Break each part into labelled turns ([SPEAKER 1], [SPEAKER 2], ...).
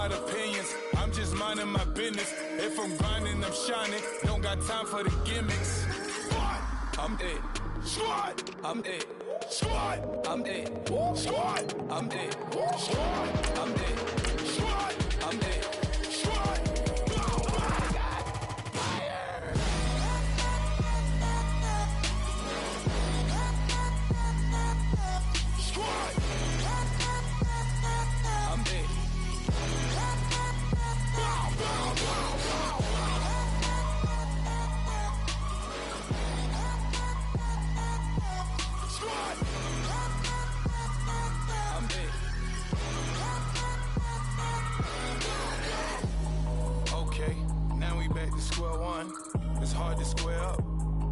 [SPEAKER 1] about opinions. I'm just minding my business. If I'm grinding, I'm shining. Don't got time for the gimmicks. I'm it. Squad. I'm it. Squad. I'm it. Squad. I'm it. Squad. I'm it. Squad. I'm it. Squad. Oh my God. Fire. Squad. I'm it. Okay, now we back to square one. It's hard to square up.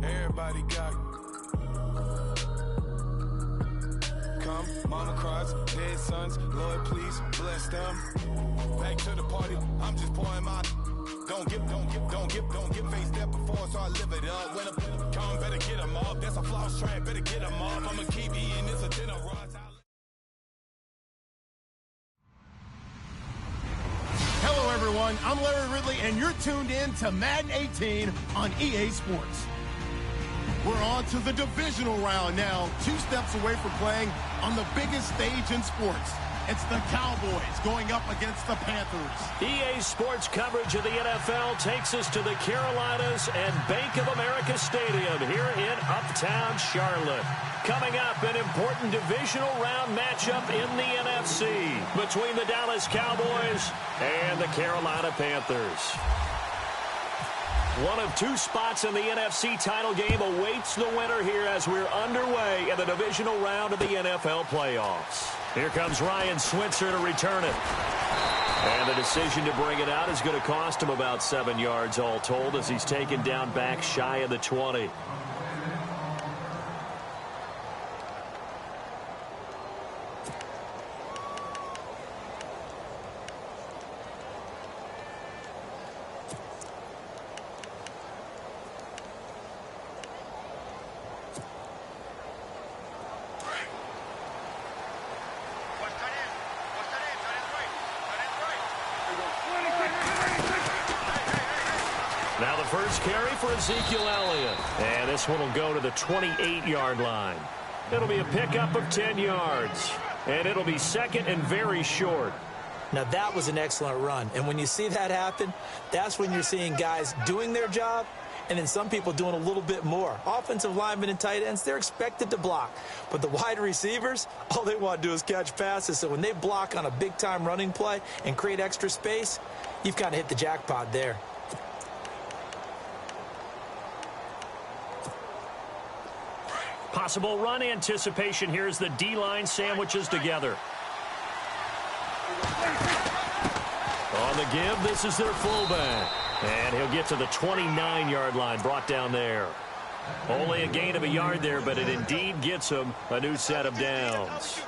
[SPEAKER 1] Everybody got come, mama cries, dead sons. Lord, please bless them. Back to the party. I'm just pouring my. Don't get faced that before, so I live it up. When I come, better get them up. That's a floss track, better get them up. I'ma keep eating this a dinner runs.
[SPEAKER 2] Hello, everyone. I'm Larry Ridley, and you're tuned in to Madden 18 on EA Sports. We're on to the divisional round now, 2 steps away from playing on the biggest stage in sports. It's the Cowboys going up against the Panthers.
[SPEAKER 3] EA Sports coverage of the NFL takes us to the Carolinas and Bank of America Stadium here in Uptown Charlotte. Coming up, an important divisional round matchup in the NFC between the Dallas Cowboys and the Carolina Panthers. One of 2 spots in the NFC title game awaits the winner here as we're underway in the divisional round of the NFL playoffs. Here comes Ryan Switzer to return it. And the decision to bring it out is going to cost him about 7 yards all told as he's taken down back shy of the 20. Now the first carry for Ezekiel Elliott. And this one will go to the 28-yard line. It'll be a pickup of 10 yards. And it'll be second and very short.
[SPEAKER 4] Now that was an excellent run. And when you see that happen, that's when you're seeing guys doing their job and then some people doing a little bit more. Offensive linemen and tight ends, they're expected to block. But the wide receivers, all they want to do is catch passes. So when they block on a big-time running play and create extra space, you've kind of hit the jackpot there.
[SPEAKER 3] Possible run anticipation here as the D-line sandwiches together. On the give, this is their fullback. And he'll get to the 29-yard line, brought down there. Only a gain of a yard there, but it indeed gets him a new set of downs.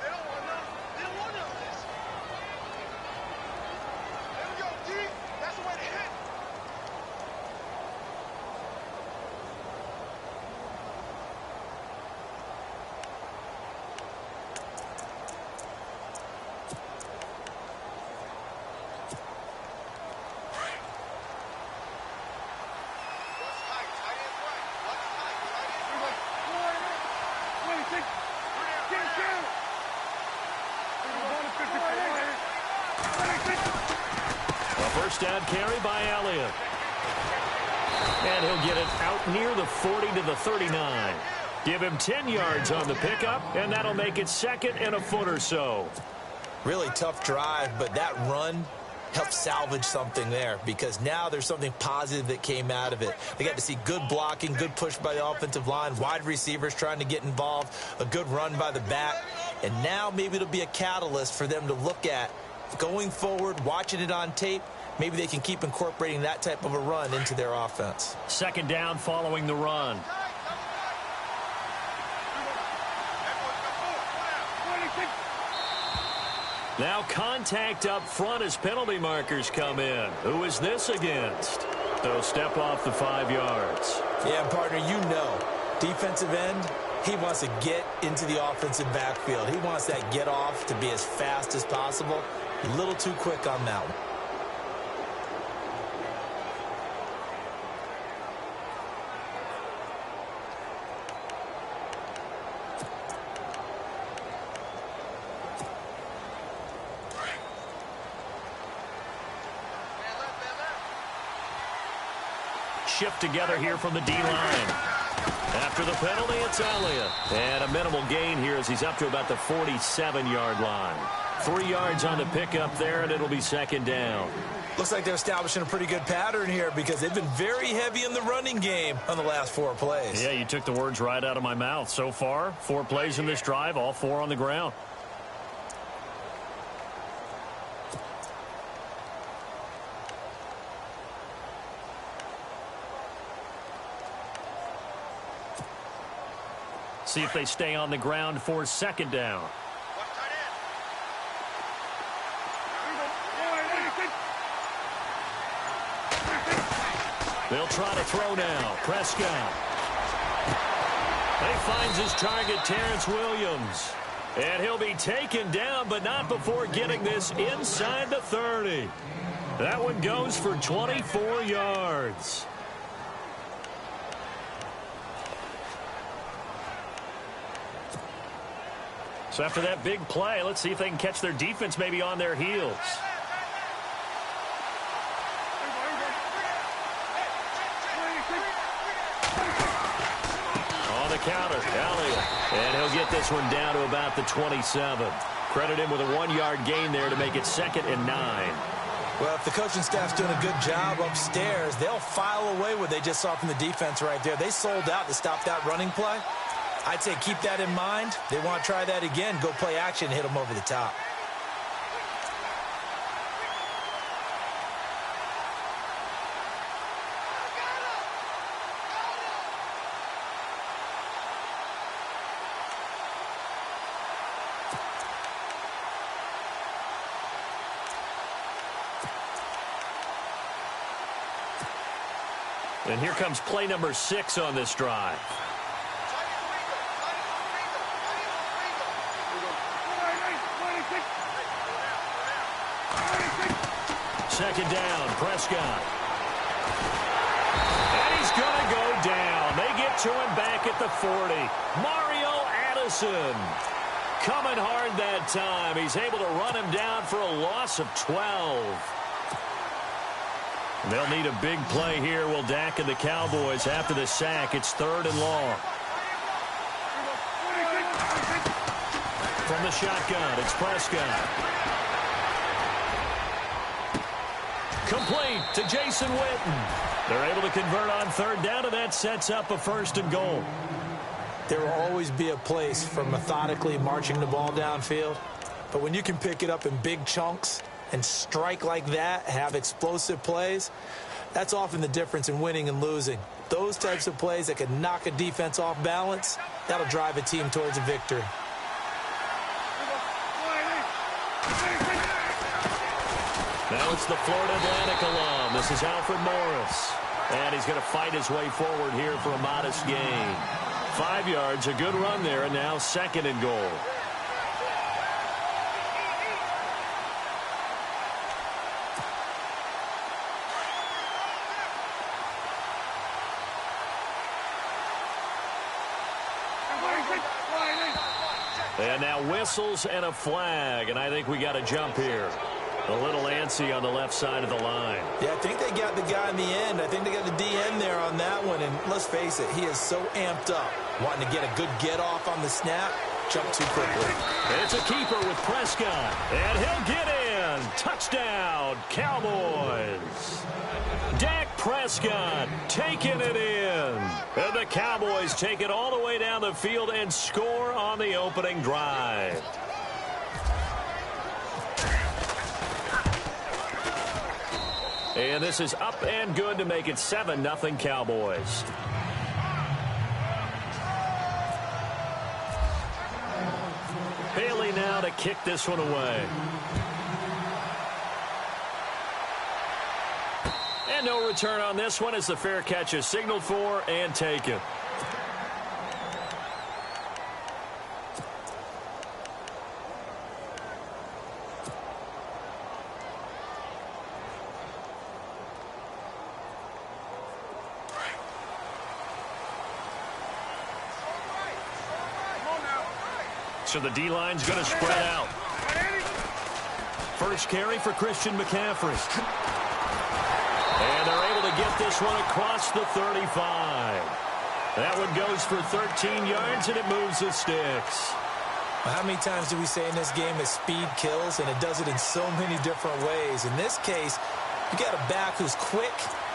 [SPEAKER 3] First down carry by Elliott. And he'll get it out near the 40 to the 39. Give him 10 yards on the pickup, and that'll make it second and a foot or so.
[SPEAKER 4] Really tough drive, but that run helped salvage something there because now there's something positive that came out of it. They got to see good blocking, good push by the offensive line, wide receivers trying to get involved, a good run by the back, and now maybe it'll be a catalyst for them to look at going forward, watching it on tape. Maybe they can keep incorporating that type of a run into their offense.
[SPEAKER 3] Second down following the run. Now contact up front as penalty markers come in. Who is this against? They'll step off the 5 yards.
[SPEAKER 4] Yeah, partner, you know, defensive end, he wants to get into the offensive backfield. He wants that get off to be as fast as possible. A little too quick on that one.
[SPEAKER 3] shift together here from the D-line. After the penalty, it's Elliott. And a minimal gain here as he's up to about the 47-yard line. 3 yards on the pickup there, and it'll be second down.
[SPEAKER 4] Looks like they're establishing a pretty good pattern here because they've been very heavy in the running game on the last 4 plays.
[SPEAKER 3] Yeah, you took the words right out of my mouth. So far, 4 plays in this drive, all 4 on the ground. See if they stay on the ground for second down. They'll try to throw now. Prescott. He finds his target, Terrence Williams. And he'll be taken down, but not before getting this inside the 30. That one goes for 24 yards. So after that big play, let's see if they can catch their defense maybe on their heels. On the counter, Elliott. And he'll get this one down to about the 27. Credit him with a 1-yard gain there to make it 2nd and 9.
[SPEAKER 4] Well, if the coaching staff's doing a good job upstairs, they'll file away what they just saw from the defense right there. They sold out to stop that running play. I'd say keep that in mind. They want to try that again. Go play action and hit them over the top.
[SPEAKER 3] And here comes play number 6 on this drive. Second down, Prescott. And he's going to go down. They get to him back at the 40. Mario Addison coming hard that time. He's able to run him down for a loss of 12. They'll need a big play here, will Dak and the Cowboys after the sack. It's 3rd and long. From the shotgun, it's Prescott. Complete to Jason Witten. They're able to convert on 3rd down, and that sets up a 1st and goal.
[SPEAKER 4] There will always be a place for methodically marching the ball downfield. But when you can pick it up in big chunks and strike like that, have explosive plays, that's often the difference in winning and losing. Those types of plays that can knock a defense off balance, that'll drive a team towards a victory.
[SPEAKER 3] Now it's the Florida Atlantic alum. This is Alfred Morris. And he's going to fight his way forward here for a modest gain. 5 yards, a good run there, and now 2nd and goal. And now whistles and a flag, and I think we got a jump here. A little antsy on the left side of the line.
[SPEAKER 4] Yeah, I think they got the guy in the end. I think they got the DN there on that one. And let's face it, he is so amped up, wanting to get a good get-off on the snap, jump too quickly.
[SPEAKER 3] It's a keeper with Prescott, and he'll get in. Touchdown, Cowboys. Dak Prescott taking it in. And the Cowboys take it all the way down the field and score on the opening drive. And this is up and good to make it 7-0 Cowboys. Haley now to kick this one away. And no return on this one as the fair catch is signaled for and taken. So the D-line's going to spread out. First carry for Christian McCaffrey. And they're able to to get this one across the 35. That one goes for 13 yards, and it moves the sticks.
[SPEAKER 4] Well, how many times do we say in this game that speed kills, and it does it in so many different ways? In this case, you got a back who's quick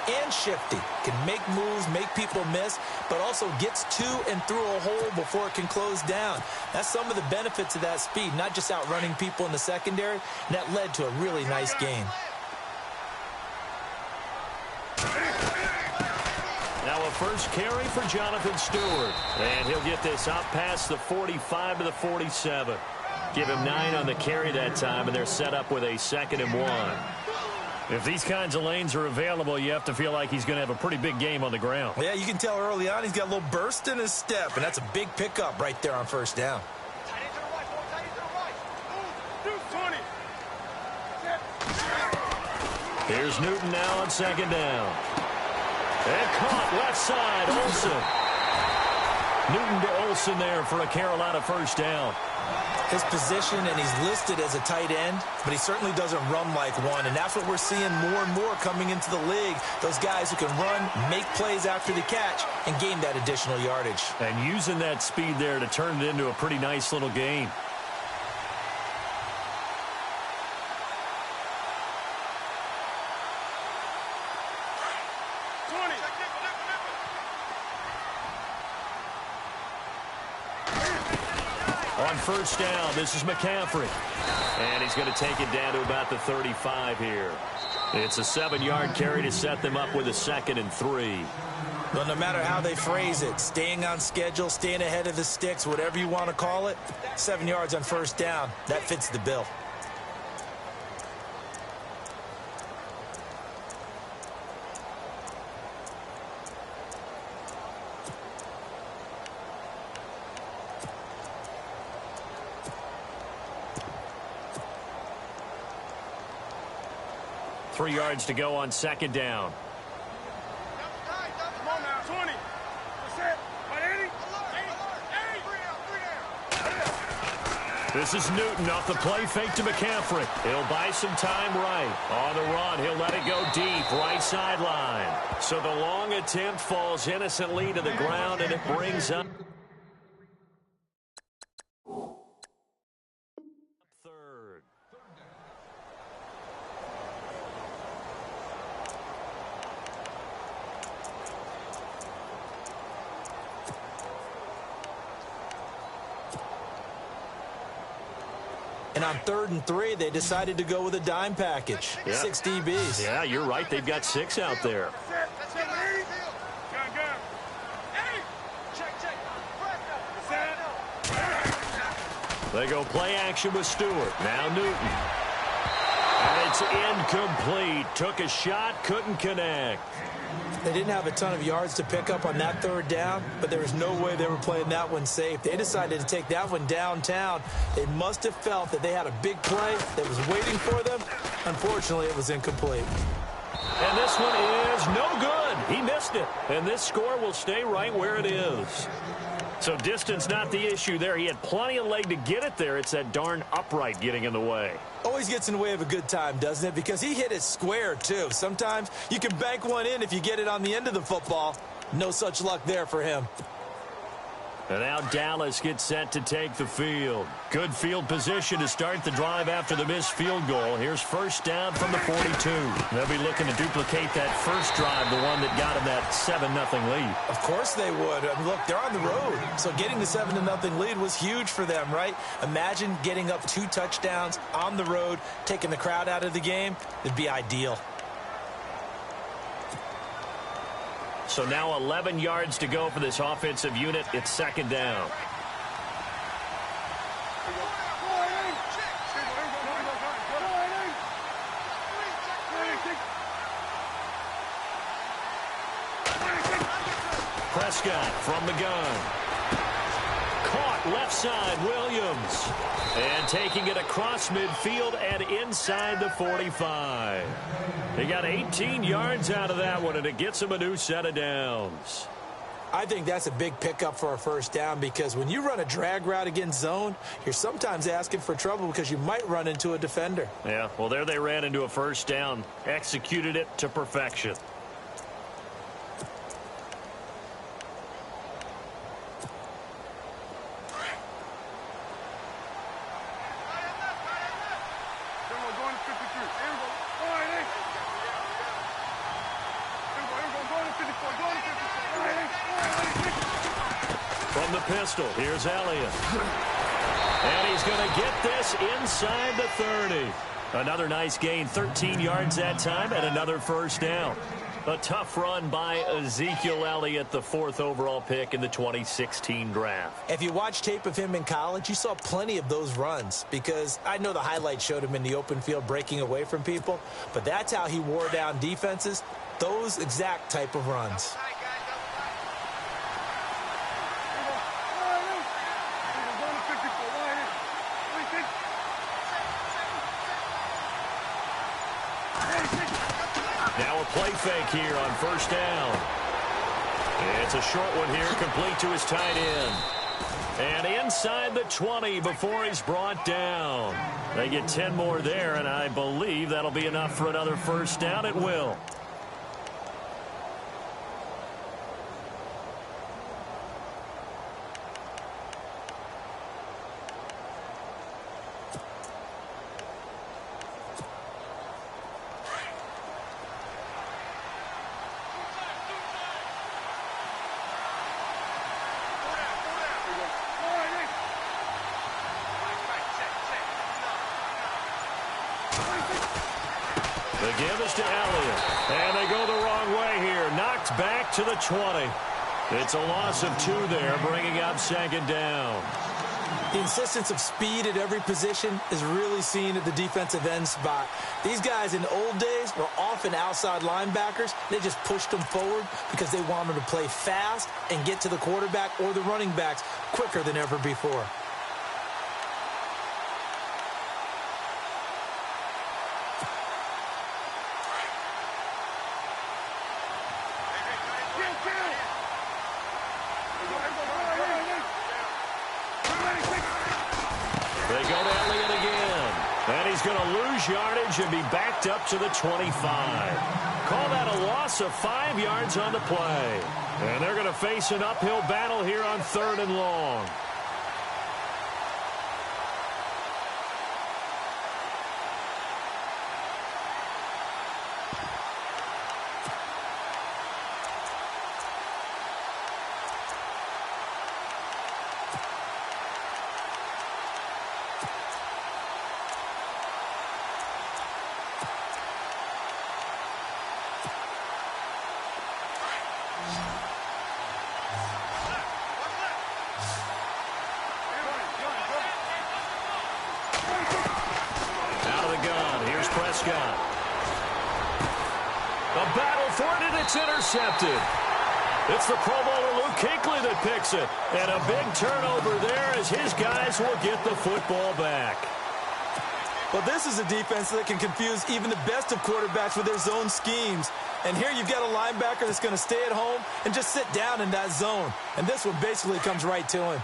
[SPEAKER 4] and shifty, can make moves, make people miss, but also gets to and through a hole before it can close down. That's some of the benefits of that speed, not just outrunning people in the secondary, and that led to a really nice gain.
[SPEAKER 3] Now a first carry for Jonathan Stewart, and he'll get this out past the 45 to the 47. Give him 9 on the carry that time, and they're set up with a 2nd and 1. If these kinds of lanes are available, you have to feel like he's going to have a pretty big game on the ground.
[SPEAKER 4] Yeah, you can tell early on he's got a little burst in his step, and that's a big pickup right there on first down.
[SPEAKER 3] Here's Newton now on 2nd down. And caught left side, Olsen. Newton to Olsen there for a Carolina first down.
[SPEAKER 4] His position, and he's listed as a tight end, but he certainly doesn't run like one, and that's what we're seeing more and more coming into the league. Those guys who can run, make plays after the catch, and gain that additional yardage.
[SPEAKER 3] And using that speed there to turn it into a pretty nice little gain. On first down, this is McCaffrey. And he's going to take it down to about the 35 here. It's a 7-yard carry to set them up with a 2nd and 3.
[SPEAKER 4] Well, no matter how they phrase it, staying on schedule, staying ahead of the sticks, whatever you want to call it, 7 yards on first down, that fits the bill.
[SPEAKER 3] Three yards to go on 2nd down.
[SPEAKER 2] Come on now, 20. That's it.
[SPEAKER 3] This is Newton off the play fake to McCaffrey. He'll buy some time right. On the run, he'll let it go deep, right sideline. So the long attempt falls innocently to the ground, and it brings up third.
[SPEAKER 4] And on 3rd and 3, they decided to go with a dime package.
[SPEAKER 3] Yeah.
[SPEAKER 4] 6 DBs.
[SPEAKER 3] Yeah, you're right. They've got 6 out there. They go play action with Stewart. Now Newton. And it's incomplete. Took a shot, couldn't connect.
[SPEAKER 4] They didn't have a ton of yards to pick up on that 3rd down, but there was no way they were playing that one safe. They decided to take that one downtown. They must have felt that they had a big play that was waiting for them. Unfortunately, it was incomplete.
[SPEAKER 3] And this one is no good. He missed it. And this score will stay right where it is. So distance not the issue there. He had plenty of leg to get it there. It's that darn upright getting in the way.
[SPEAKER 4] Always gets in the way of a good time, doesn't it? Because he hit it square, too. Sometimes you can bank one in if you get it on the end of the football. No such luck there for him.
[SPEAKER 3] And now Dallas gets set to take the field. Good field position to start the drive after the missed field goal. Here's first down from the 42. They'll be looking to duplicate that first drive, the one that got them that 7-0 lead.
[SPEAKER 4] Of course they would. I mean, look, they're on the road. So getting the 7-0 lead was huge for them, right? Imagine getting up 2 touchdowns on the road, taking the crowd out of the game. It'd be ideal.
[SPEAKER 3] So now 11 yards to go for this offensive unit. It's 2nd down. Prescott from the gun. Caught left side, Williams. And taking it across midfield and inside the 45. They got 18 yards out of that one, and it gets them a new set of downs.
[SPEAKER 4] I think that's a big pickup for a first down because when you run a drag route against zone, you're sometimes asking for trouble because you might run into a defender.
[SPEAKER 3] Yeah, well, there they ran into a first down, executed it to perfection. from the pistol. Here's Elliott. And he's going to get this inside the 30. Another nice gain, 13 yards that time, and another first down. A tough run by Ezekiel Elliott, the 4th overall pick in the 2016 draft.
[SPEAKER 4] If you watch tape of him in college, you saw plenty of those runs, because I know the highlights showed him in the open field breaking away from people, but that's how he wore down defenses, those exact type of runs.
[SPEAKER 3] Now a play fake here on first down. It's a short one here, complete to his tight end. And inside the 20 before he's brought down. They get 10 more there, and I believe that'll be enough for another first down. It will. The give is to Elliott. And they go the wrong way here. Knocked back to the 20. It's a loss of 2 there, bringing up second down.
[SPEAKER 4] The insistence of speed at every position is really seen at the defensive end spot. These guys in the old days were often outside linebackers. They just pushed them forward because they wanted to play fast and get to the quarterback or the running backs quicker than ever before.
[SPEAKER 3] They go to Elliott again. And he's going to lose yardage and be backed up to the 25. Call that a loss of 5 yards on the play. And they're going to face an uphill battle here on 3rd and long. Prescott. A battle for it, and it's intercepted. It's the Pro Bowler Luke Kuechly that picks it. And a big turnover there as his guys will get the football back.
[SPEAKER 4] Well, this is a defense that can confuse even the best of quarterbacks with their zone schemes. And here you've got a linebacker that's going to stay at home and just sit down in that zone. And this one basically comes right to him.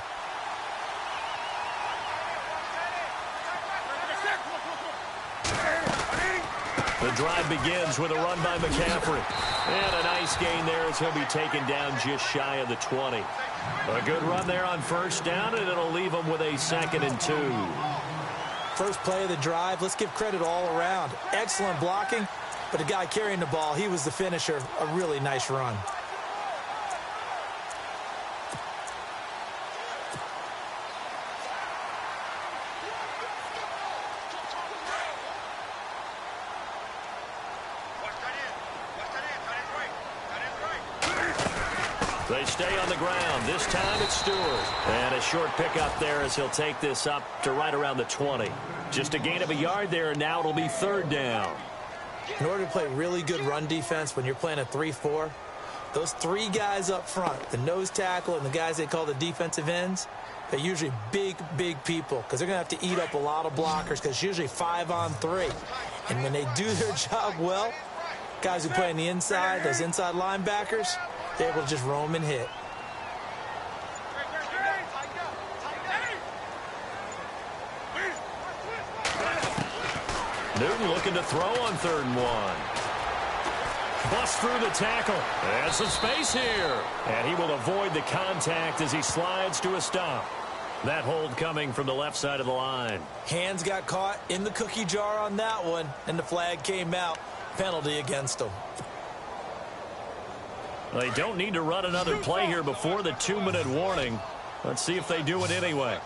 [SPEAKER 3] The drive begins with a run by McCaffrey. And a nice gain there as he'll be taken down just shy of the 20. A good run there on first down, and it'll leave him with a 2nd and 2.
[SPEAKER 4] First play of the drive, let's give credit all around. Excellent blocking, but the guy carrying the ball, he was the finisher. A really nice run.
[SPEAKER 3] They stay on the ground. This time it's Stewart. And a short pickup there as he'll take this up to right around the 20. Just a gain of a yard there, and now it'll be 3rd down.
[SPEAKER 4] In order to play really good run defense when you're playing a 3-4, those 3 guys up front, the nose tackle and the guys they call the defensive ends, they're usually big, big people because they're going to have to eat up a lot of blockers because it's usually 5-on-3. And when they do their job well, guys who play on the inside, those inside linebackers, they're able to just roam and hit.
[SPEAKER 3] Newton looking to throw on 3rd and 1. Busts through the tackle. And some space here. And he will avoid the contact as he slides to a stop. That hold coming from the left side of the line.
[SPEAKER 4] Hands got caught in the cookie jar on that one, and the flag came out. Penalty against them.
[SPEAKER 3] They don't need to run another play here before the 2-minute warning. Let's see if they do it anyway.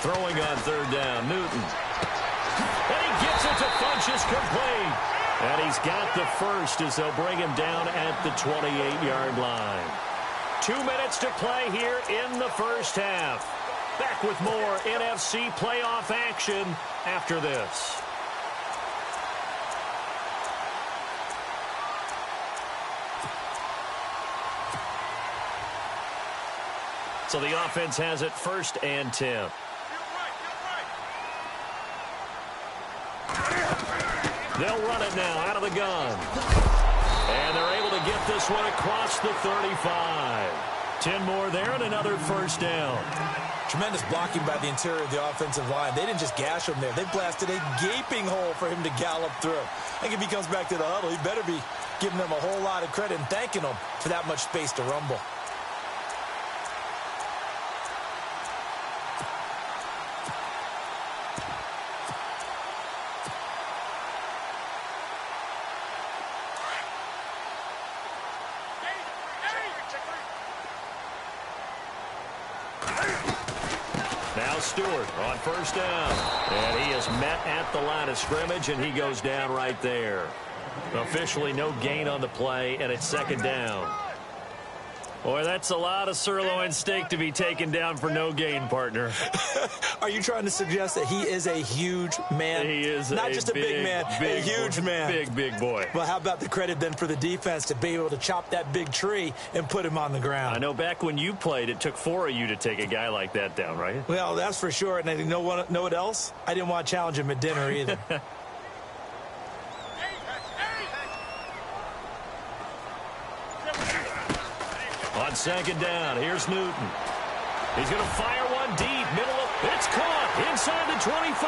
[SPEAKER 3] Throwing on third down, Newton. And he gets it to Funchess complete. And he's got the first as they'll bring him down at the 28-yard line. 2 minutes to play here in the first half. Back with more NFC playoff action after this. So the offense has it 1st and 10. They'll run it now out of the gun. And they're able to get this one across the 35. 10 more there and another first down.
[SPEAKER 4] Tremendous blocking by the interior of the offensive line. They didn't just gash him there. They blasted a gaping hole for him to gallop through. I think if he comes back to the huddle, he better be giving them a whole lot of credit and thanking them for that much space to rumble.
[SPEAKER 3] Stewart on first down. And he is met at the line of scrimmage, and he goes down right there. Officially no gain on the play, and it's 2nd down. Boy, that's a lot of sirloin steak to be taken down for no gain, partner.
[SPEAKER 4] Are you trying to suggest that he is a huge man?
[SPEAKER 3] He is
[SPEAKER 4] not just a big man, a huge man.
[SPEAKER 3] Big boy.
[SPEAKER 4] Well, how about the credit then for the defense to be able to chop that big tree and put him on the ground?
[SPEAKER 3] I know back when you played, it took 4 of you to take a guy like that down, right?
[SPEAKER 4] Well, that's for sure. And I know what else? I didn't want to challenge him at dinner either.
[SPEAKER 3] On 2nd down, here's Newton. He's going to fire one deep, middle of, it's caught inside the 25.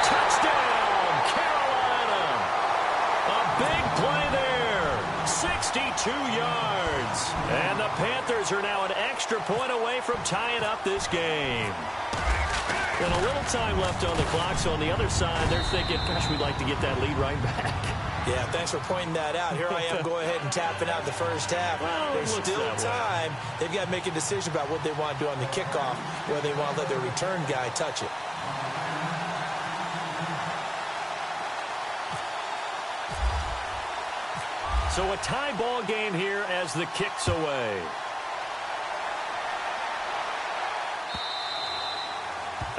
[SPEAKER 3] Touchdown, Carolina. A big play there, 62 yards. And the Panthers are now an extra point away from tying up this game. And a little time left on the clock, so on the other side, they're thinking, gosh, we'd like to get that lead right back.
[SPEAKER 4] Yeah, thanks for pointing that out. Here I am going ahead and tapping out the first half.
[SPEAKER 3] Well,
[SPEAKER 4] there's still time. They've got to make a decision about what they want to do on the kickoff, whether they want to let their return guy touch it.
[SPEAKER 3] So a tie ball game here as the kick's away.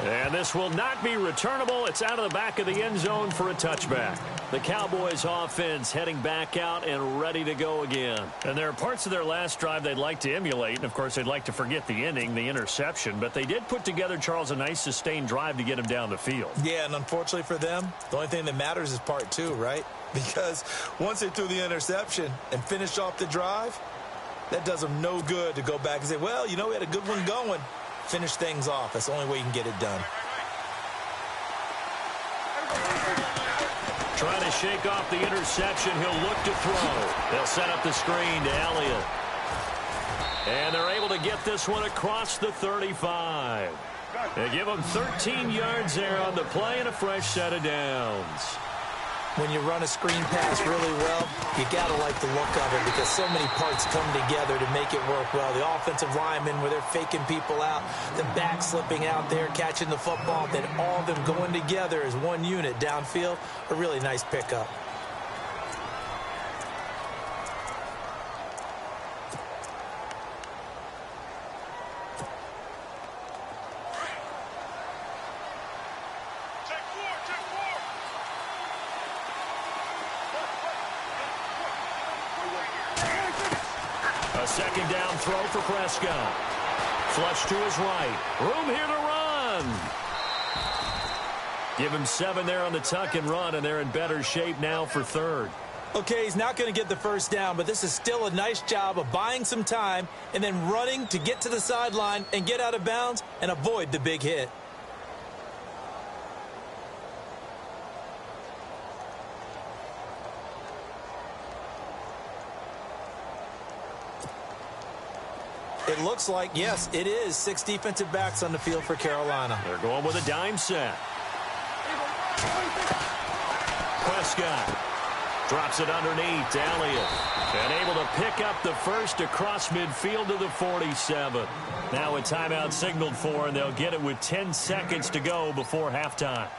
[SPEAKER 3] And this will not be returnable. It's out of the back of the end zone for a touchback. The Cowboys offense heading back out and ready to go again. And there are parts of their last drive they'd like to emulate. And, of course, they'd like to forget the ending, the interception. But they did put together, Charles, a nice sustained drive to get him down the field.
[SPEAKER 4] Yeah, and unfortunately for them, the only thing that matters is part 2, right? Because once they threw the interception and finished off the drive, that does them no good to go back and say, well, you know, we had a good one going. Finish things off. That's the only way you can get it done.
[SPEAKER 3] Trying to shake off the interception. He'll look to throw. They'll set up the screen to Elliott. And they're able to get this one across the 35. They give him 13 yards there on the play and a fresh set of downs.
[SPEAKER 4] When you run a screen pass really well, you got to like the look of it because so many parts come together to make it work well. The offensive linemen, where they're faking people out, the back slipping out there, catching the football, then all of them going together as one unit downfield, a really nice pickup.
[SPEAKER 3] Second down throw for Prescott. Flush to his right. Room here to run. Give him 7 there on the tuck and run, and they're in better shape now for 3rd.
[SPEAKER 4] Okay, he's not going to get the first down, but this is still a nice job of buying some time and then running to get to the sideline and get out of bounds and avoid the big hit. It looks like, yes, it is 6 defensive backs on the field for Carolina.
[SPEAKER 3] They're going with a dime set. Prescott. Drops it underneath. Elliott. And able to pick up the first across midfield to the 47. Now a timeout signaled for, and they'll get it with 10 seconds to go before halftime.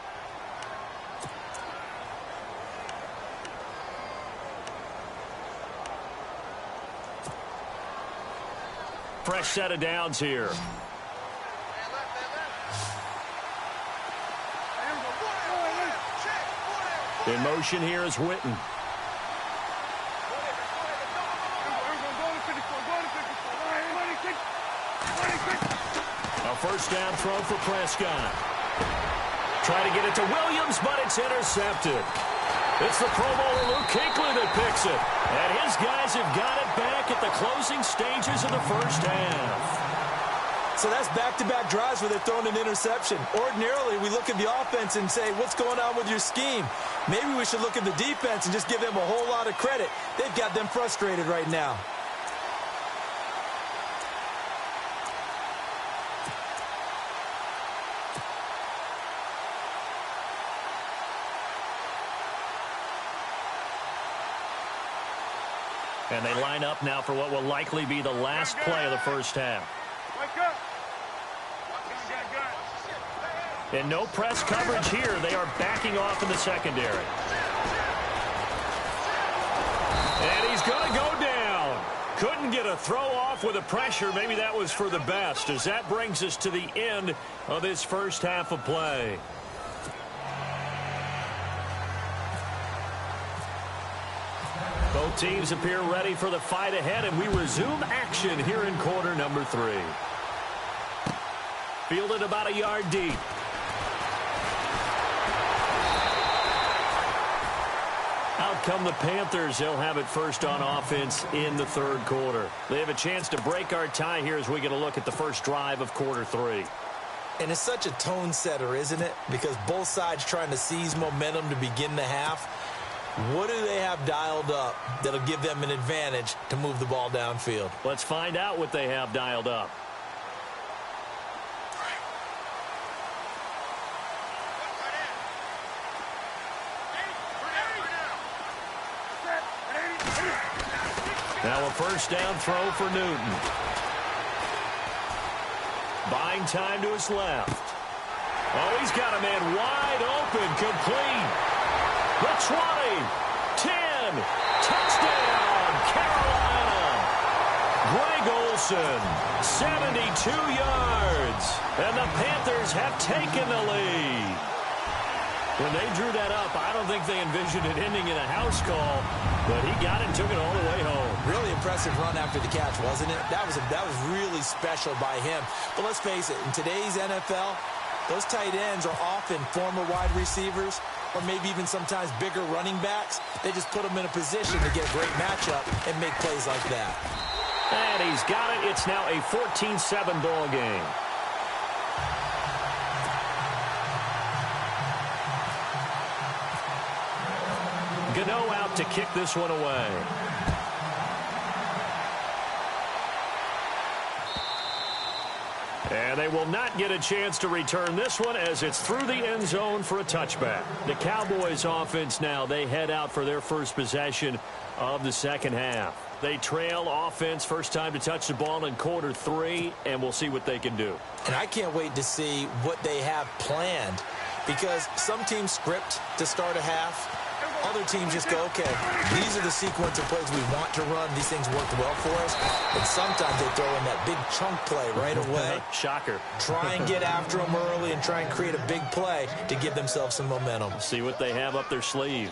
[SPEAKER 3] Fresh set of downs here. In motion here is Witten. A first down throw for Prescott. Try to get it to Williams, but it's intercepted. It's the Pro Bowler Luke Kuechly that picks it. And his guys have got it back at the closing stages of the first half.
[SPEAKER 4] So that's back-to-back drives where they're throwing an interception. Ordinarily, we look at the offense and say, what's going on with your scheme? Maybe we should look at the defense and just give them a whole lot of credit. They've got them frustrated right now.
[SPEAKER 3] And they line up now for what will likely be the last play of the first half. And no press coverage here. They are backing off in the secondary. And he's going to go down. Couldn't get a throw off with the pressure. Maybe that was for the best, as that brings us to the end of this first half of play. Both teams appear ready for the fight ahead, and we resume action here in quarter number 3. Fielded about a yard deep. Out come the Panthers. They'll have it first on offense in the third quarter. They have a chance to break our tie here as we get a look at the first drive of quarter 3.
[SPEAKER 4] And it's such a tone setter, isn't it? Because both sides trying to seize momentum to begin the half. What do they have dialed up that'll give them an advantage to move the ball downfield?
[SPEAKER 3] Let's find out what they have dialed up. Now a first down throw for Newton. Buying time to his left. Oh, he's got a man wide open, complete. The 20, 10, touchdown, Carolina. Greg Olsen, 72 yards. And the Panthers have taken the lead. When they drew that up, I don't think they envisioned it ending in a house call, but he got it and took it all the way home.
[SPEAKER 4] Really impressive run after the catch, wasn't it? That was really special by him. But let's face it, in today's NFL, those tight ends are often former wide receivers or maybe even sometimes bigger running backs. They just put them in a position to get a great matchup and make plays like that.
[SPEAKER 3] And he's got it. It's now a 14-7 ball game. Gano out to kick this one away. And they will not get a chance to return this one as it's through the end zone for a touchback. The Cowboys offense now, they head out for their first possession of the second half. They trail offense, first time to touch the ball in quarter 3, and we'll see what they can do.
[SPEAKER 4] And I can't wait to see what they have planned, because some teams script to start a half. Other teams just go, okay, these are the sequence of plays we want to run. These things worked well for us. And sometimes they throw in that big chunk play right away.
[SPEAKER 3] Shocker.
[SPEAKER 4] Try and get after them early and try and create a big play to give themselves some momentum.
[SPEAKER 3] See what they have up their sleeve.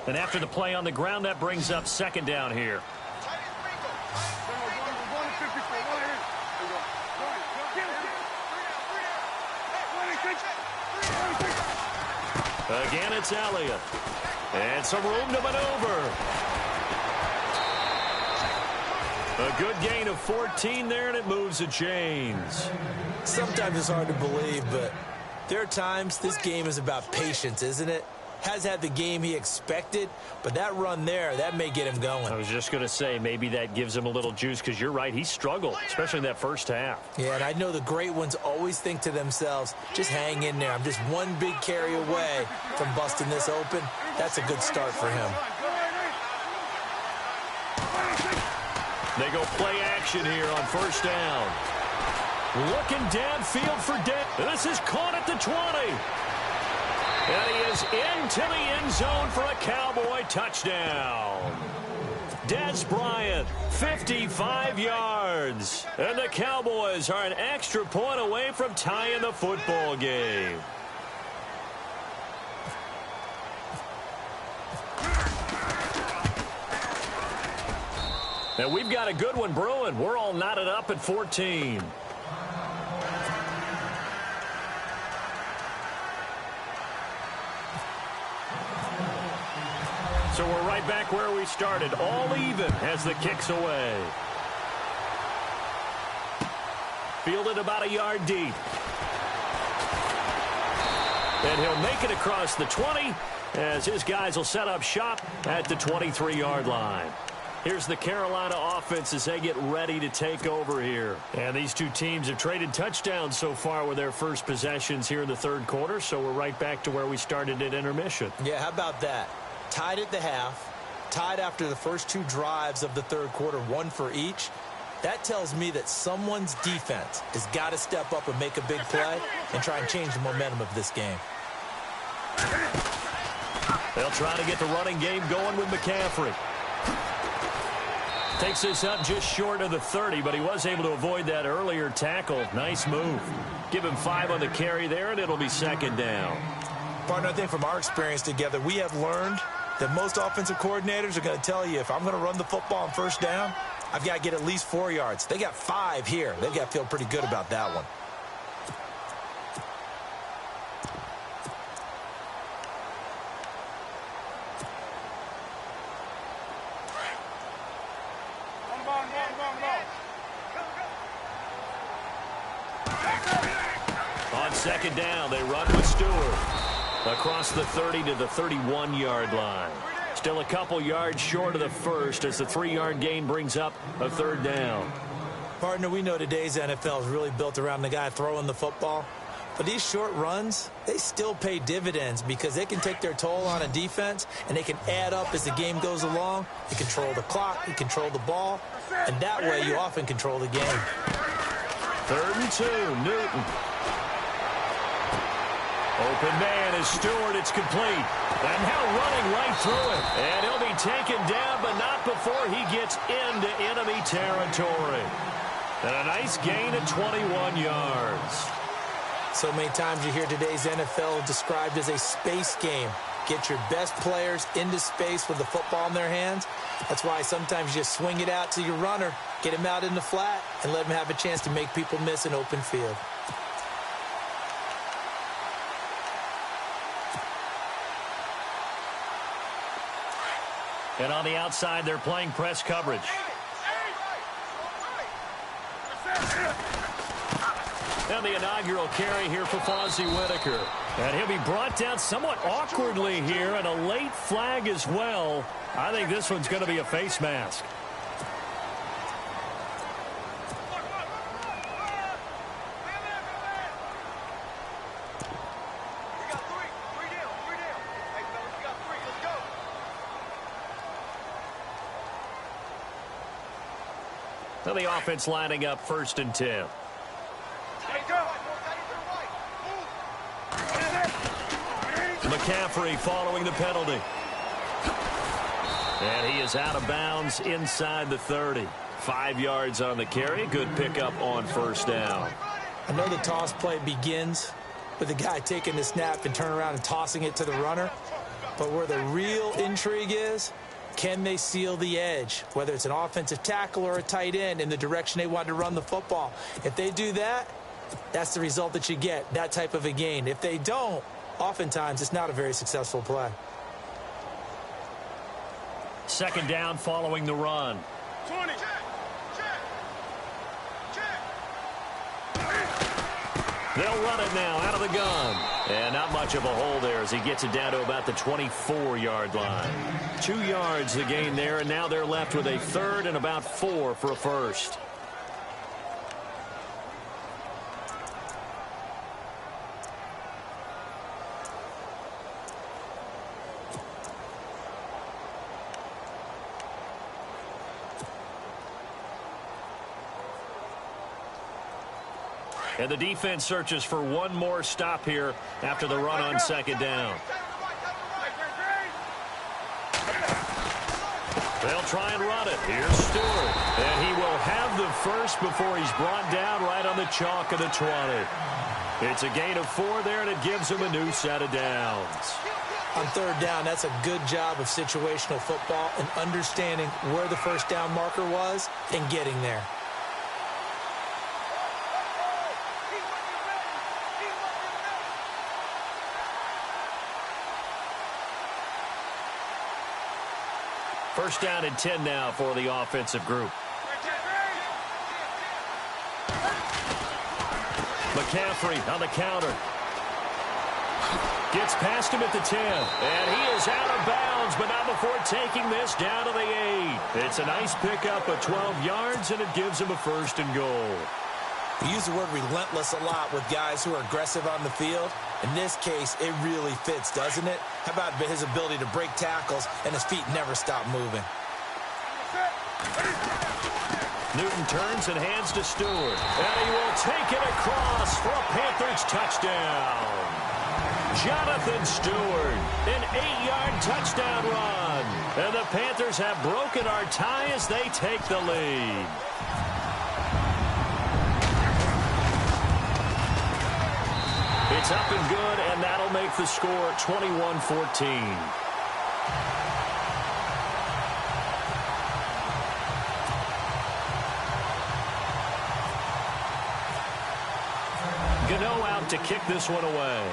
[SPEAKER 3] And after the play on the ground, that brings up second down here. Again, it's Elliott. And some room to maneuver. A good gain of 14 there, and it moves the chains.
[SPEAKER 4] Sometimes it's hard to believe, but there are times this game is about patience, isn't it? has had the game he expected, but that run there, that may get him going.
[SPEAKER 3] I was just going to say, maybe that gives him a little juice, because you're right, he struggled, especially in that first half.
[SPEAKER 4] Yeah, and I know the great ones always think to themselves, just hang in there. I'm just one big carry away from busting this open. That's a good start for him.
[SPEAKER 3] They go play action here on first down. Looking downfield for Dan. This is caught at the 20. And he is into the end zone for a Cowboy touchdown. Des Bryant, 55 yards. And the Cowboys are an extra point away from tying the football game. And we've got a good one brewing. We're all knotted up at 14. So we're right back where we started, all even as the kick's away. Fielded about a yard deep. And he'll make it across the 20 as his guys will set up shop at the 23-yard line. Here's the Carolina offense as they get ready to take over here. And these two teams have traded touchdowns so far with their first possessions here in the third quarter, so we're right back to where we started at intermission.
[SPEAKER 4] Yeah, how about that? Tied at the half, tied after the first two drives of the third quarter, one for each. That tells me that someone's defense has got to step up and make a big play and try and change the momentum of this game.
[SPEAKER 3] They'll try to get the running game going with McCaffrey. Takes this up just short of the 30, but he was able to avoid that earlier tackle. Nice move. Give him 5 on the carry there, and it'll be second down.
[SPEAKER 4] Partner, I think from our experience together, we have learned that most offensive coordinators are going to tell you, if I'm going to run the football on first down, I've got to get at least 4 yards. They got 5 here. They've got to feel pretty good about that one.
[SPEAKER 3] On second down, they run with Stewart. Across the 30 to the 31-yard line. Still a couple yards short of the first as the 3-yard gain brings up a third down.
[SPEAKER 4] Partner, we know today's NFL is really built around the guy throwing the football. But these short runs, they still pay dividends because they can take their toll on a defense and they can add up as the game goes along. You control the clock, you control the ball, and that way you often control the game.
[SPEAKER 3] 3rd and 2, Newton. Open man is Stewart. It's complete. And now running right through it. And he'll be taken down, but not before he gets into enemy territory. And a nice gain of 21 yards.
[SPEAKER 4] So many times you hear today's NFL described as a space game. Get your best players into space with the football in their hands. That's why sometimes you just swing it out to your runner, get him out in the flat, and let him have a chance to make people miss an open field.
[SPEAKER 3] And on the outside, they're playing press coverage. And the inaugural carry here for Fozzie Whitaker. And he'll be brought down somewhat awkwardly here, and a late flag as well. I think this one's going to be a face mask. Now the offense lining up 1st and 10. McCaffrey following the penalty. And he is out of bounds inside the 30. 5 yards on the carry. Good pickup on first down.
[SPEAKER 4] I know the toss play begins with the guy taking the snap and turning around and tossing it to the runner. But where the real intrigue is, can they seal the edge, whether it's an offensive tackle or a tight end, in the direction they want to run the football? If they do that, that's the result that you get, that type of a gain. If they don't, oftentimes it's not a very successful play.
[SPEAKER 3] Second down following the run.
[SPEAKER 2] 20.
[SPEAKER 3] They'll run it now out of the gun. And not much of a hole there as he gets it down to about the 24-yard line. 2 yards the gain there, and now they're left with a third and about 4 for a first. And the defense searches for one more stop here after the run on second down. They'll try and run it. Here's Stewart. And he will have the first before he's brought down right on the chalk of the 20. It's a gain of 4 there, and it gives him a new set of downs.
[SPEAKER 4] On third down, that's a good job of situational football and understanding where the first down marker was and getting there.
[SPEAKER 3] First down and 10 now for the offensive group. McCaffrey on the counter. Gets past him at the 10. And he is out of bounds, but not before taking this down to the 8. It's a nice pickup of 12 yards, and it gives him a first and goal.
[SPEAKER 4] We use the word relentless a lot with guys who are aggressive on the field. In this case, it really fits, doesn't it? How about his ability to break tackles and his feet never stop moving?
[SPEAKER 3] Newton turns and hands to Stewart. And he will take it across for a Panthers touchdown. Jonathan Stewart, an 8-yard touchdown run. And the Panthers have broken our tie as they take the lead. It's up and good, and that'll make the score 21-14. Gano out to kick this one away.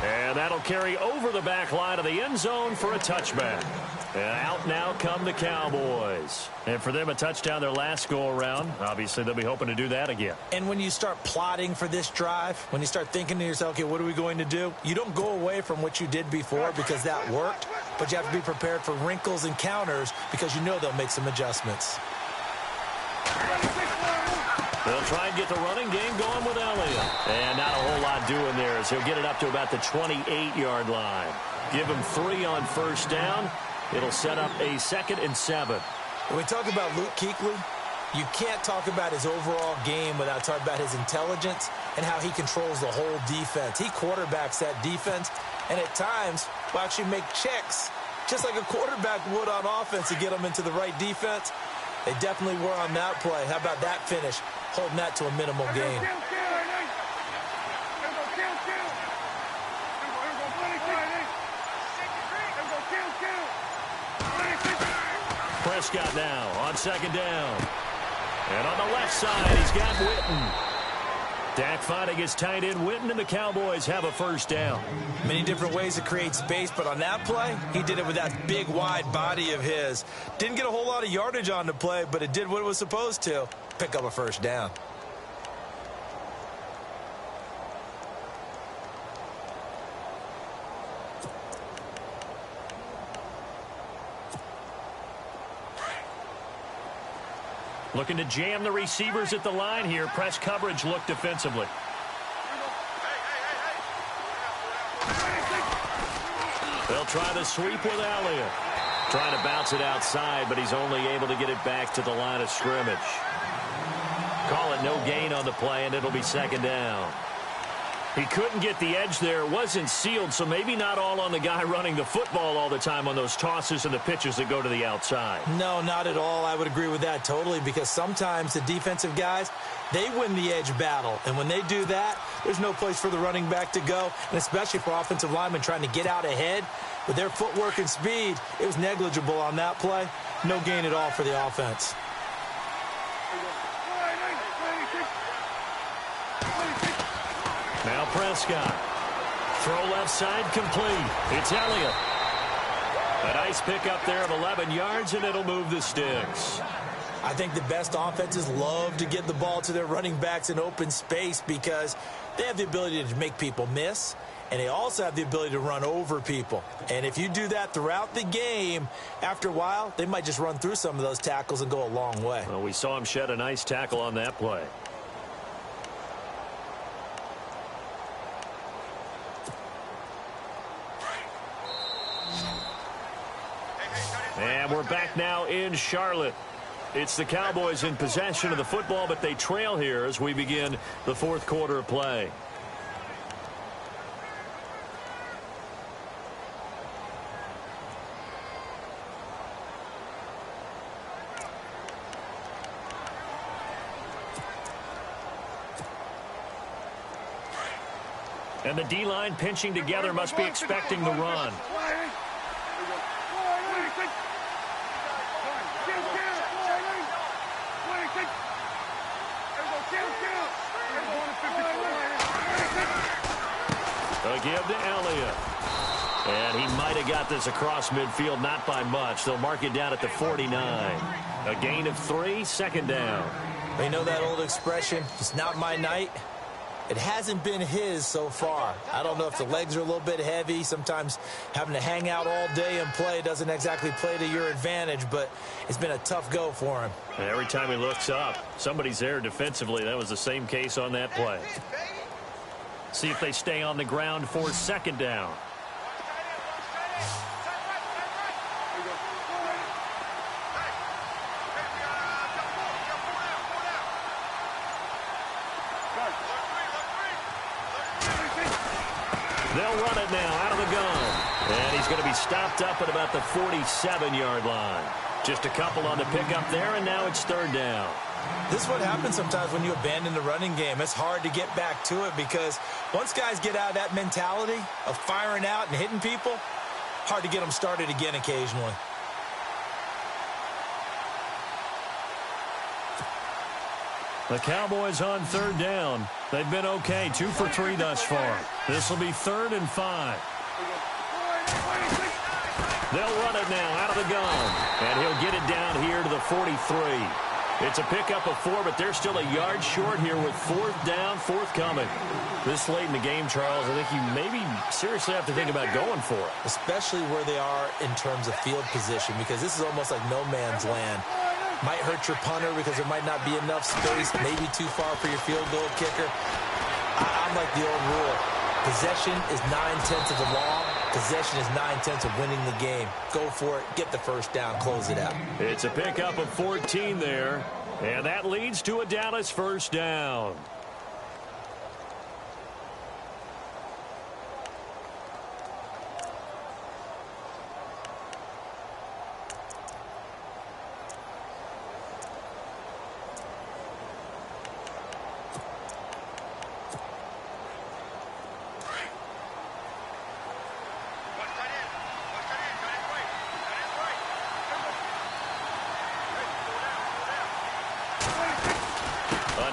[SPEAKER 3] And that'll carry over the back line of the end zone for a touchback. And out now come the Cowboys. And for them, a touchdown their last go-around. Obviously, they'll be hoping to do that again.
[SPEAKER 4] And when you start plotting for this drive, when you start thinking to yourself, okay, what are we going to do? You don't go away from what you did before because that worked, but you have to be prepared for wrinkles and counters because you know they'll make some adjustments.
[SPEAKER 3] They'll try and get the running game going with Elliott. And not a whole lot doing there as he'll get it up to about the 28-yard line. Give him 3 on first down. It'll set up a 2nd and 7.
[SPEAKER 4] When we talk about Luke Kuechly, you can't talk about his overall game without talking about his intelligence and how he controls the whole defense. He quarterbacks that defense and at times will actually make checks just like a quarterback would on offense to get them into the right defense. They definitely were on that play. How about that finish? Holding that to a minimal gain.
[SPEAKER 3] Prescott now on second down. And on the left side, he's got Witten. Dak finding his tight end Witten, and the Cowboys have a first down.
[SPEAKER 4] Many different ways to create space, but on that play, he did it with that big, wide body of his. Didn't get a whole lot of yardage on the play, but it did what it was supposed to. Pick up a first down.
[SPEAKER 3] Looking to jam the receivers at the line here. Press coverage look defensively. They'll try the sweep with Elliott. Trying to bounce it outside, but he's only able to get it back to the line of scrimmage. Call it no gain on the play, and it'll be second down. He couldn't get the edge there. It wasn't sealed, so maybe not all on the guy running the football all the time on those tosses and the pitches that go to the outside. No, not at all. I would agree with that totally because sometimes the defensive guys, they win the edge battle. And when they do that, there's no place for the running back to go, and especially for offensive linemen trying to get out ahead. With their footwork and speed, it was negligible on that play. No gain at all for the offense. Now Prescott. Throw left side complete. It's Elliott. A nice pickup there of 11 yards, and it'll move the sticks.
[SPEAKER 4] I think the best offenses love to get the ball to their running backs in open space because they have the ability to make people miss, and they also have the ability to run over people. And if you do that throughout the game, after a while, they might just run through some of those tackles and go a long way.
[SPEAKER 3] Well, we saw him shed a nice tackle on that play. And we're back now in Charlotte. It's the Cowboys in possession of the football, but they trail here as we begin the fourth quarter of play. And the D-line pinching together must be expecting the run. A give to Elliott. And he might have got this across midfield, not by much. They'll mark it down at the 49. A gain of 3, second down.
[SPEAKER 4] You know that old expression, it's not my night? It hasn't been his so far. I don't know if the legs are a little bit heavy. Sometimes having to hang out all day and play doesn't exactly play to your advantage, but it's been a tough go for him.
[SPEAKER 3] And every time he looks up, somebody's there defensively. That was the same case on that play. See if they stay on the ground for second down. They'll run it now out of the gun. And he's going to be stopped up at about the 47-yard line. Just a couple on the pickup there, and now it's third down.
[SPEAKER 4] This is what happens sometimes when you abandon the running game. It's hard to get back to it because once guys get out of that mentality of firing out and hitting people, hard to get them started again occasionally.
[SPEAKER 3] The Cowboys on third down. They've been okay, 2 for 3 thus far. This will be 3rd and 5. They'll run it now out of the gun. And he'll get it down here to the 43. It's a pickup of 4, but they're still a yard short here with 4th down, forthcoming. This late in the game, Charles, I think you maybe seriously have to think about going for it.
[SPEAKER 4] Especially where they are in terms of field position, because this is almost like no man's land. Might hurt your punter because there might not be enough space, maybe too far for your field goal kicker. I'm like the old rule. Possession is 9/10 of the law. Possession is 9/10 of winning the game. Go for it. Get the first down. Close it out.
[SPEAKER 3] It's a pickup of 14 there. And that leads to a Dallas first down.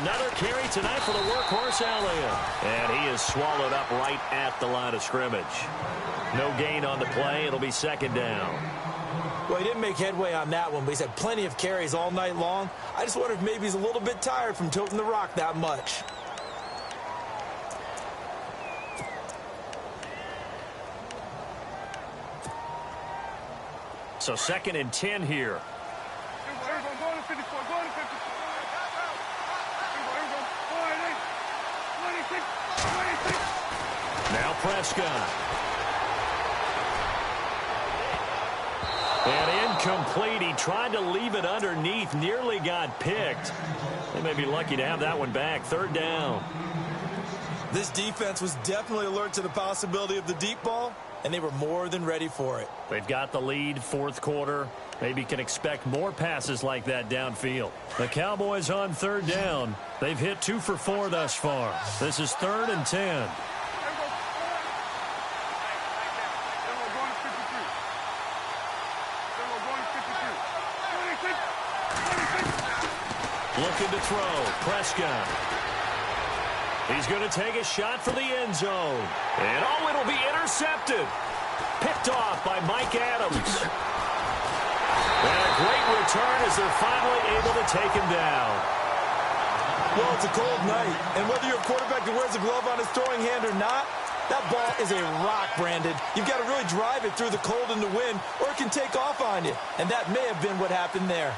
[SPEAKER 3] Another carry tonight for the workhorse Elliott. And he is swallowed up right at the line of scrimmage. No gain on the play. It'll be second down.
[SPEAKER 4] Well, he didn't make headway on that one, but he's had plenty of carries all night long. I just wonder if maybe he's a little bit tired from toting the rock that much.
[SPEAKER 3] So 2nd and 10 here. Now Prescott. And incomplete. He tried to leave it underneath. Nearly got picked. They may be lucky to have that one back. Third down.
[SPEAKER 4] This defense was definitely alert to the possibility of the deep ball, and they were more than ready for it.
[SPEAKER 3] They've got the lead, fourth quarter. Maybe can expect more passes like that downfield. The Cowboys on third down. They've hit 2 for 4 thus far. This is 3rd and 10. Looking to throw. Prescott. He's going to take a shot for the end zone. And it'll be intercepted. Picked off by Mike Adams. And great return as they're finally able to take him down.
[SPEAKER 4] Well, it's a cold night, and whether you're a quarterback that wears a glove on his throwing hand or not, that ball is a rock, Brandon. You've got to really drive it through the cold and the wind, or it can take off on you. And that may have been what happened there.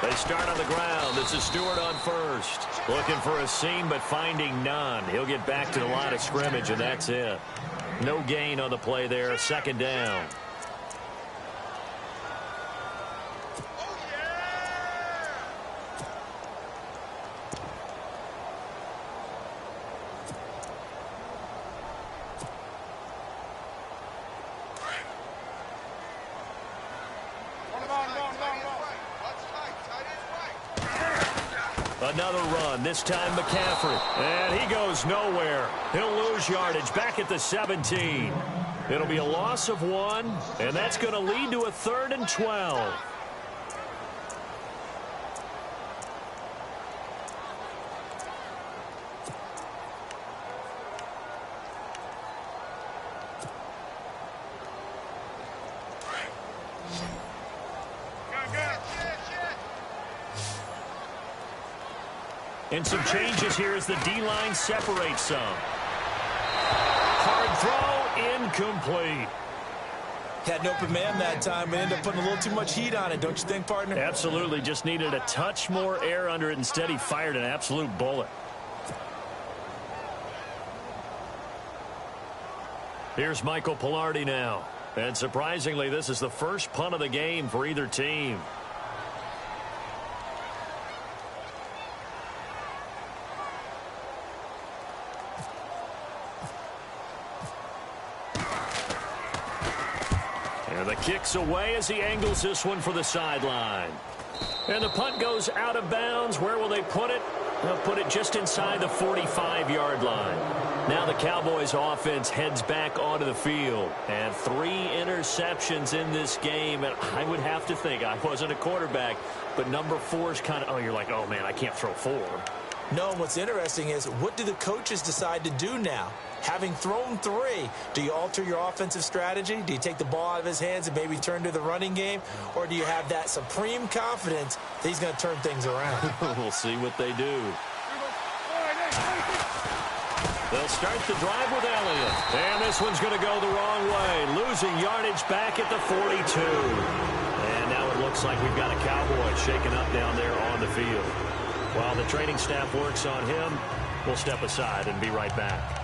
[SPEAKER 3] They start on the ground. This is Stewart on first. Looking for a seam, but finding none. He'll get back to the line of scrimmage, and that's it. No gain on the play there. Second down. Another run, this time McCaffrey. And he goes nowhere. He'll lose yardage back at the 17. It'll be a loss of 1, and that's going to lead to a 3rd and 12. And some changes here as the D-line separates some. Hard throw, incomplete.
[SPEAKER 4] Had an open man that time, but ended up putting a little too much heat on it, don't you think, partner?
[SPEAKER 3] Absolutely, just needed a touch more air under it. Instead, he fired an absolute bullet. Here's Michael Pilardi now. And surprisingly, this is the first punt of the game for either team. And the kick's away as he angles this one for the sideline. And the punt goes out of bounds. Where will they put it? They'll put it just inside the 45-yard line. Now the Cowboys offense heads back onto the field. And 3 interceptions in this game. And I would have to think, I wasn't a quarterback, but number 4 is kind of, oh, you're like, oh, man, I can't throw 4.
[SPEAKER 4] No, what's interesting is, what do the coaches decide to do now? Having thrown 3, do you alter your offensive strategy? Do you take the ball out of his hands and maybe turn to the running game? Or do you have that supreme confidence that he's going to turn things around?
[SPEAKER 3] We'll see what they do. They'll start the drive with Elliott. And this one's going to go the wrong way. Losing yardage back at the 42. And now it looks like we've got a Cowboy shaken up down there on the field. While the training staff works on him, we'll step aside and be right back.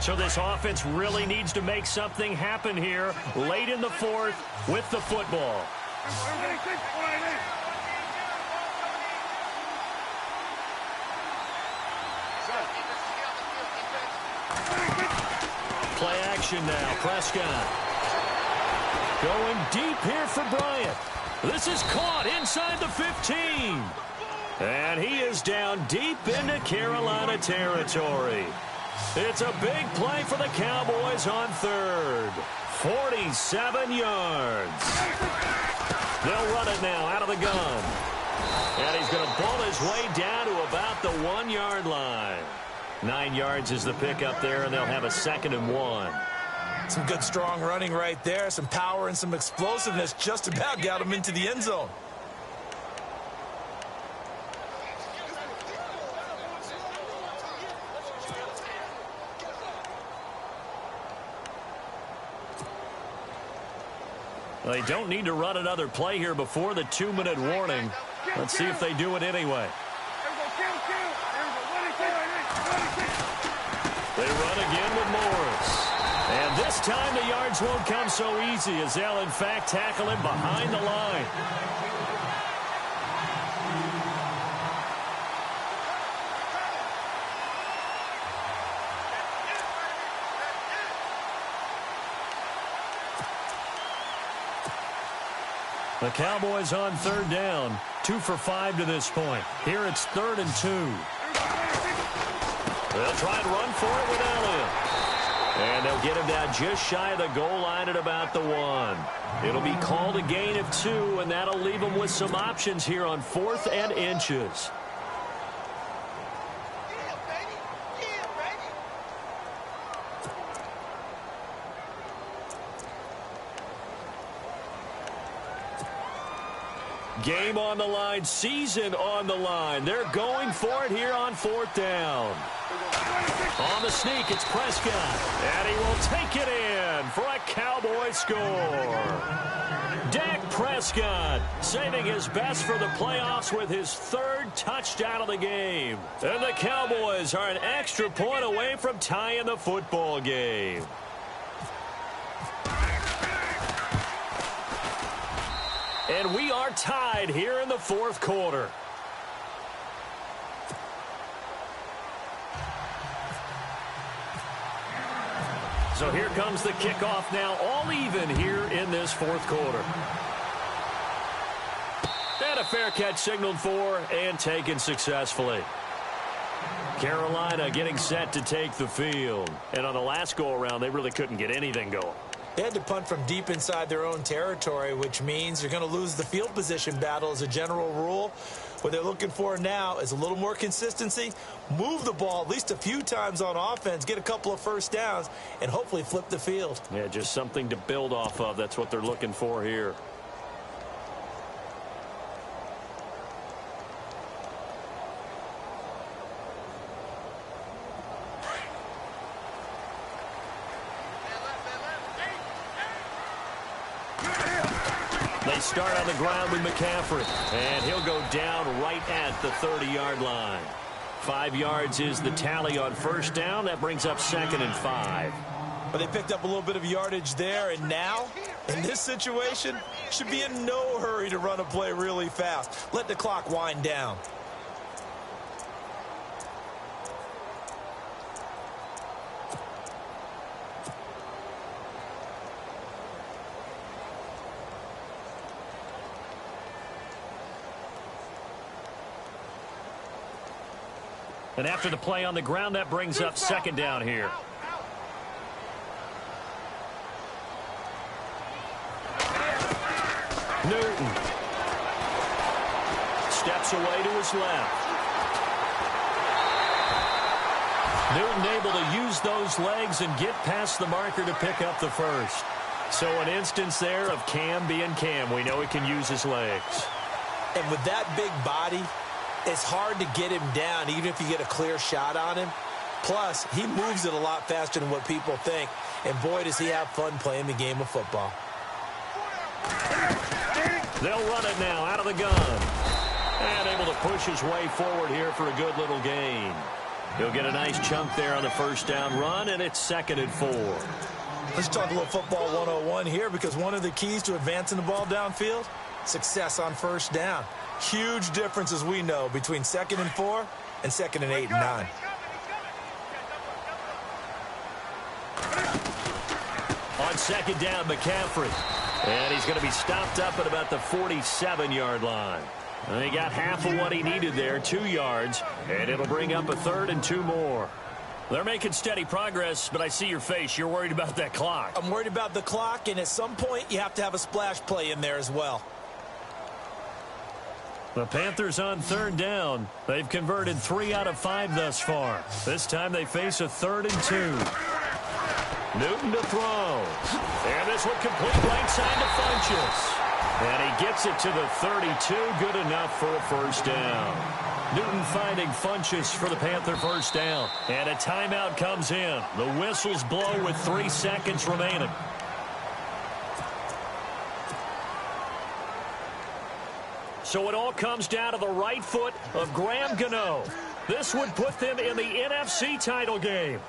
[SPEAKER 3] So this offense really needs to make something happen here late in the 4th with the football. Play action now. Prescott going deep here for Bryant. This is caught inside the 15. And he is down deep into Carolina territory. It's a big play for the Cowboys on 3rd. 47 yards. They'll run it now out of the gun. And he's going to pull his way down to about the 1-yard line. 9 yards is the pickup there, and they'll have a 2nd and 1.
[SPEAKER 4] Some good, strong running right there. Some power and some explosiveness just about got him into the end zone.
[SPEAKER 3] They don't need to run another play here before the 2-minute warning. Let's see if they do it anyway. They run again with Morris. And this time the yards won't come so easy as they'll, in fact, tackle him behind the line. The Cowboys on third down. 2 for 5 to this point. Here it's 3rd and 2. They'll try and run for it with Elliott. And they'll get him down just shy of the goal line at about the 1. It'll be called a gain of 2, and that'll leave them with some options here on 4th and inches. Game on the line, season on the line. They're going for it here on 4th down. On the sneak, it's Prescott. And he will take it in for a Cowboy score. Dak Prescott saving his best for the playoffs with his 3rd touchdown of the game. And the Cowboys are an extra point away from tying the football game. And we are tied here in the 4th quarter. So here comes the kickoff now, all even here in this 4th quarter. And a fair catch signaled for and taken successfully. Carolina getting set to take the field. And on the last go-around, they really couldn't get anything going.
[SPEAKER 4] They had to punt from deep inside their own territory, which means you're going to lose the field position battle as a general rule. What they're looking for now is a little more consistency, move the ball at least a few times on offense, get a couple of first downs, and hopefully flip the field.
[SPEAKER 3] Yeah, just something to build off of. That's what they're looking for here. They start on the ground with McCaffrey, and he'll go down right at the 30-yard line. 5 yards is the tally on 1st down. That brings up 2nd and 5.
[SPEAKER 4] But they picked up a little bit of yardage there, and now, in this situation, should be in no hurry to run a play really fast. Let the clock wind down.
[SPEAKER 3] And after the play on the ground, that brings up 2nd down here. Newton steps away to his left. Newton able to use those legs and get past the marker to pick up the 1st. So an instance there of Cam being Cam. We know he can use his legs.
[SPEAKER 4] And with that big body, it's hard to get him down, even if you get a clear shot on him. Plus, he moves it a lot faster than what people think. And boy, does he have fun playing the game of football.
[SPEAKER 3] They'll run it now out of the gun. And able to push his way forward here for a good little gain. He'll get a nice chunk there on the 1st down run, and it's 2nd and 4.
[SPEAKER 4] Let's talk a little football 101 here, because one of the keys to advancing the ball downfield, success on 1st down. Huge difference, as we know, between 2nd and 4 and 2nd and 8 and 9.
[SPEAKER 3] On 2nd down, McCaffrey. And he's going to be stopped up at about the 47-yard line. And he got half of what he needed there, 2 yards. And it'll bring up a 3rd and 2 more. They're making steady progress, but I see your face. You're worried about that clock.
[SPEAKER 4] I'm worried about the clock, and at some point you have to have a splash play in there as well.
[SPEAKER 3] The Panthers on 3rd down. They've converted 3 out of 5 thus far. This time they face a 3rd and 2. Newton to throw. And this one complete right side to Funchess. And he gets it to the 32. Good enough for a 1st down. Newton finding Funchess for the Panther 1st down. And a timeout comes in. The whistles blow with 3 seconds remaining. So it all comes down to the right foot of Graham Gano. This would put them in the NFC title game.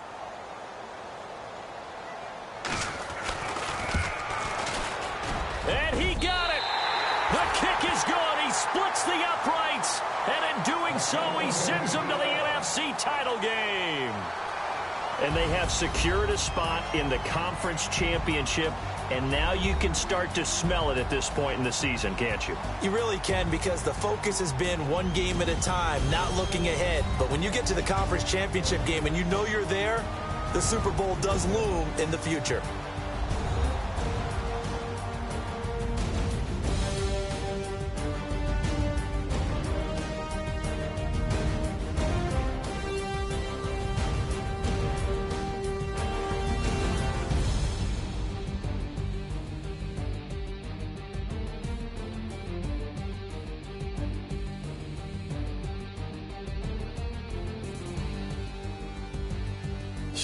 [SPEAKER 3] And he got it. The kick is good. He splits the uprights. And in doing so, he sends them to the NFC title game. And they have secured a spot in the conference championship, and now you can start to smell it at this point in the season, can't you?
[SPEAKER 4] You really can, because the focus has been one game at a time, not looking ahead. But when you get to the conference championship game and you know you're there, the Super Bowl does loom in the future.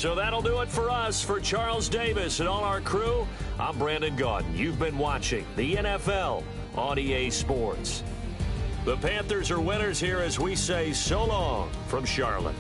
[SPEAKER 3] So that'll do it for us. For Charles Davis and all our crew, I'm Brandon Gaudin. You've been watching the NFL on EA Sports. The Panthers are winners here as we say so long from Charlotte.